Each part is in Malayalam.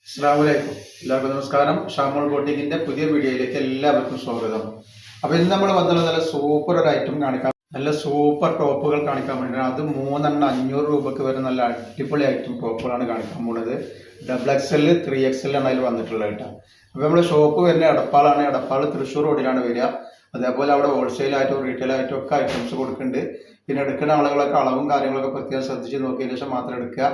അസ്സലാമലൈക്കും. എല്ലാവർക്കും നമസ്കാരം. ഷാമോൾ ബോട്ടിക്കിന്റെ പുതിയ വീഡിയോയിലേക്ക് എല്ലാവർക്കും സ്വാഗതം. അപ്പോൾ ഇന്ന് നമ്മൾ വന്നുള്ള നല്ല സൂപ്പർ ഒരു ഐറ്റം കാണിക്കാം. നല്ല സൂപ്പർ ടോപ്പുകൾ കാണിക്കാൻ വേണ്ടിയിട്ടാണ്. അത് 3 500 രൂപക്ക് വരെ നല്ല അടിപൊളി ഐറ്റം ടോപ്പുകളാണ് കാണിക്കാൻ പോകുന്നത്. XXL 3XL ആണ് അതിൽ വന്നിട്ടുള്ളത് കേട്ടോ. അപ്പോൾ നമ്മുടെ ഷോപ്പ് വരുന്ന എടപ്പാളാണ്. എടപ്പാൾ തൃശ്ശൂർ റോഡിലാണ് വരിക. അതേപോലെ അവിടെ ഹോൾസെയിലായിട്ടും റീറ്റെയിലായിട്ടും ഒക്കെ ഐറ്റംസ് കൊടുക്കുന്നുണ്ട്. പിന്നെ എടുക്കുന്ന ആളുകളൊക്കെ അളവും കാര്യങ്ങളൊക്കെ പ്രത്യേകം ശ്രദ്ധിച്ച് നോക്കിയതിന് ശേഷം മാത്രം എടുക്കുക.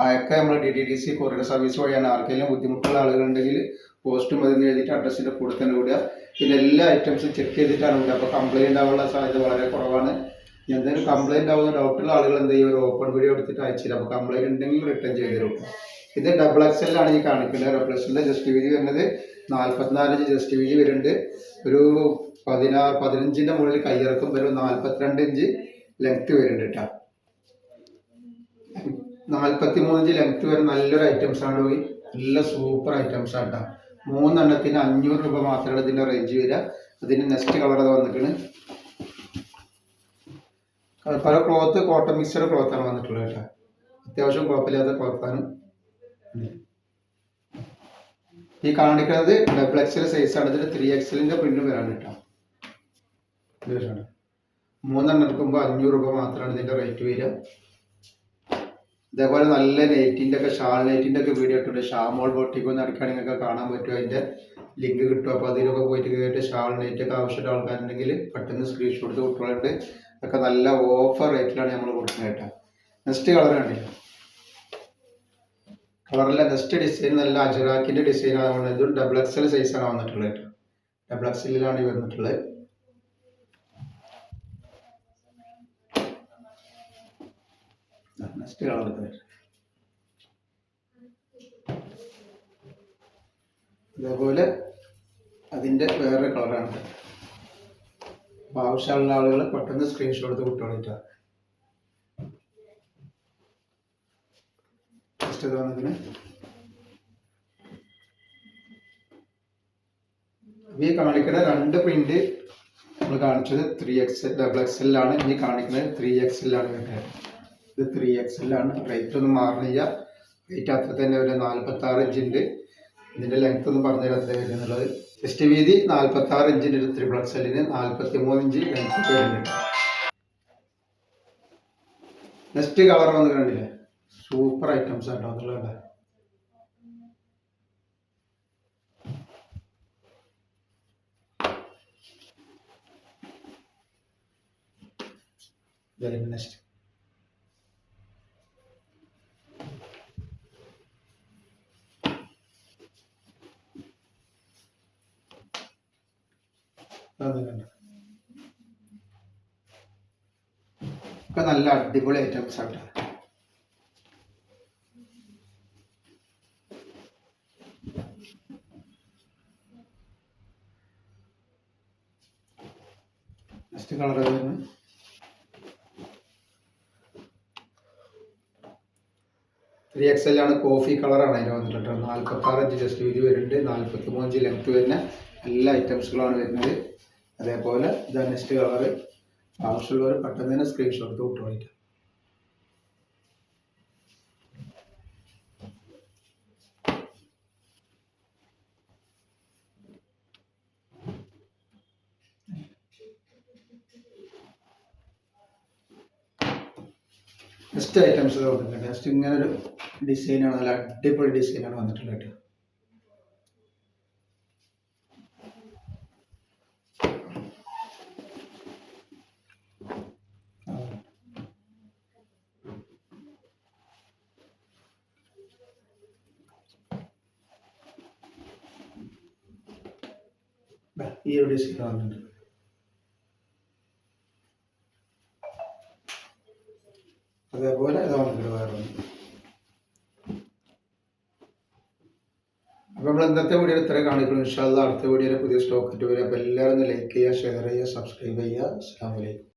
അയക്കുക നമ്മൾ DTDC കൊറിയർ സർവീസ് വഴിയാണ്. ആർക്കെങ്കിലും ബുദ്ധിമുട്ടുള്ള ആളുകളുണ്ടെങ്കിൽ പോസ്റ്റും അതിന് എഴുതിയിട്ട് അഡ്രസ്സിൻ്റെ കൂടെ തന്നെ വിടുക. പിന്നെ എല്ലാ ഐറ്റംസും ചെക്ക് ചെയ്തിട്ടാണ് വിടുക. അപ്പോൾ കംപ്ലയിൻ്റ് ആവാനുള്ള സാധ്യത വളരെ കുറവാണ്. എന്തെങ്കിലും കംപ്ലയിൻ്റ് ആവുന്ന ഡൗട്ടുള്ള ആളുകൾ എന്ത് ചെയ്യും, ഒരു ഓപ്പൺ വീഡിയോ എടുത്തിട്ട് അയച്ചില്ല. അപ്പോൾ കംപ്ലയിൻ്റ് ഉണ്ടെങ്കിൽ റിട്ടേൺ ചെയ്ത് തരും. ഇത് XXL ആണ് ഈ കാണിക്കുന്നത്. XXL ജസ്റ്റ് വീതി വരുന്നത് 44 ഇഞ്ച് ജസ്റ്റ് വീതി വരുന്നുണ്ട്. ഒരു 15 മുകളിൽ കയ്യിറക്കം വരും. 42 ഇഞ്ച് ലെങ്ത് വരുന്നുണ്ട് കേട്ടോ. 43 ഇഞ്ച് ലെങ്ത് വരെ നല്ലൊരു ഐറ്റംസ് ആണ്. പോയി നല്ല സൂപ്പർ ഐറ്റംസ് ആണ് കേട്ടോ. 3 എണ്ണത്തിന് 500 രൂപ മാത്രമാണ് ഇതിൻ്റെ റേഞ്ച് വരിക. അതിന് നെക്സ്റ്റ് കളർ അത് വന്നിട്ടുണ്ട്. പല ക്ലോത്ത് കോട്ടൺ മിക്സഡ് ക്ലോത്താണ് വന്നിട്ടുള്ളത് കേട്ടോ. അത്യാവശ്യം കുഴപ്പമില്ലാത്ത ക്ലോത്താണ്. ഈ കാണിക്കുന്നത് XXL സൈസാണ്. ഇതിന് 3XL പ്രിന്റ് വരാണ് കേട്ടോ. 3 എണ്ണം എടുക്കുമ്പോൾ 500 രൂപ മാത്രമാണ് ഇതിൻ്റെ റേറ്റ് വരിക. ഇതേപോലെ നല്ല നെറ്റിൻ്റെ ഒക്കെ ഷാൾ നെറ്റിൻ്റെ ഒക്കെ വീഡിയോ ഇട്ടുണ്ട്. ഷാമോൾ ബോട്ടിക്ക് ഒന്ന് അടിക്കുകയാണെങ്കിൽ നിങ്ങൾക്ക് കാണാൻ പറ്റും. അതിൻ്റെ ലിങ്ക് കിട്ടും. അപ്പോൾ അതിലൊക്കെ പോയിട്ട് കയറിയിട്ട് ഷാൾ നെറ്റൊക്കെ ആവശ്യമുള്ള ആൾക്കാരുണ്ടെങ്കിൽ പെട്ടെന്ന് സ്ക്രീൻഷോട്ട് കുട്ടികളുണ്ട്. അതൊക്കെ നല്ല ഓഫർ റേറ്റിലാണ് നമ്മൾ കൊടുക്കുന്നത് കേട്ടോ. നെക്സ്റ്റ് കളർ കണ്ടില്ല, കളറിലെ നെക്സ്റ്റ് ഡിസൈൻ നല്ല അജറാക്കിൻ്റെ ഡിസൈനാണ്. ഇതും XXL സൈസാണ് വന്നിട്ടുള്ളത് കേട്ടോ. XXL ഈ വന്നിട്ടുള്ളത്. നെക്സ്റ്റ് കളർ അതേപോലെ അതിൻ്റെ വേറെ കളറാണ്. അപ്പോൾ ആവശ്യമുള്ള ആളുകൾ പെട്ടെന്ന് സ്ക്രീൻഷോട്ട് എടുത്ത് കുട്ടികളിട്ടാണ്. നെക്സ്റ്റ് വന്നതിന് ഈ കാണിക്കുന്ന 2 പ്രിന്റ് നമ്മൾ കാണിച്ചത് 3XL XXL ആണ്. ഇനി കാണിക്കുന്നത് 3XL ആണ് വരുന്നത്. ഇത് 3XL ആണ്. റേറ്റ് ഒന്നും മാറുന്നില്ല. റേറ്റ് അത്ര തന്നെ വരെ 46 ഇഞ്ചിൻ്റെ. ഇതിൻ്റെ ലെങ്ത് ഒന്നും പറഞ്ഞു തരാൻ വരുന്നുള്ളത്. ജസ്റ്റ് വീതി 46 ഇഞ്ചിൻ്റെ XXLന് 43 ഇഞ്ച് ലെങ്ത് വരുന്നുണ്ട്. നെക്സ്റ്റ് കളർ വന്ന് കണ്ടില്ലേ, സൂപ്പർ ഐറ്റംസ് ആട്ടോ അതുള്ളത്. നെക്സ്റ്റ് ഒക്കെ നല്ല അടിപൊളി ഐറ്റംസ് ആണ്. നെക്സ്റ്റ് കളർ വരുന്നത് 3XL ആണ്. കോഫി കളറാണ് അതിന് വന്നിട്ടുണ്ട്. 46 ഇഞ്ച് ജസ്റ്റ് വീതി വരുന്നുണ്ട്. 43 ഇഞ്ച് ലെങ്ത് വരുന്ന എല്ലാ ഐറ്റംസുകളാണ് വരുന്നത്. അതേപോലെ ഇതാ നെക്സ്റ്റ് കളർ. ആവശ്യമുള്ളവർ പെട്ടെന്ന് തന്നെ സ്ക്രീൻഷോട്ട് വിട്ടു വേണ്ടിയിട്ട്. നെക്സ്റ്റ് ഐറ്റംസ് വന്നിട്ടുണ്ട്. നെക്സ്റ്റ് ഇങ്ങനെ ഒരു ഡിസൈനാണ്. നല്ല അടിപൊളി ഡിസൈനാണ് വന്നിട്ടുള്ളത്. ഈ ഒരു ഡിസൈൻ വന്നിട്ടുണ്ട്. അതേപോലെ ഇത് വന്നിട്ട് വേറെ വന്നു. അപ്പോൾ നമ്മൾ ഇന്നത്തെ വീഡിയോ ഇത്രയും കാണിക്കുന്നു. ഇൻഷാ അല്ലാഹ് അടുത്ത വീഡിയോയിൽ പുതിയ സ്റ്റോക്ക് ഇട്ട് വരും. അപ്പോൾ എല്ലാവരും ഒന്ന് ലൈക്ക് ചെയ്യുക, ഷെയർ ചെയ്യുക, സബ്സ്ക്രൈബ് ചെയ്യുക. അസ്സലാമു അലൈക്കും.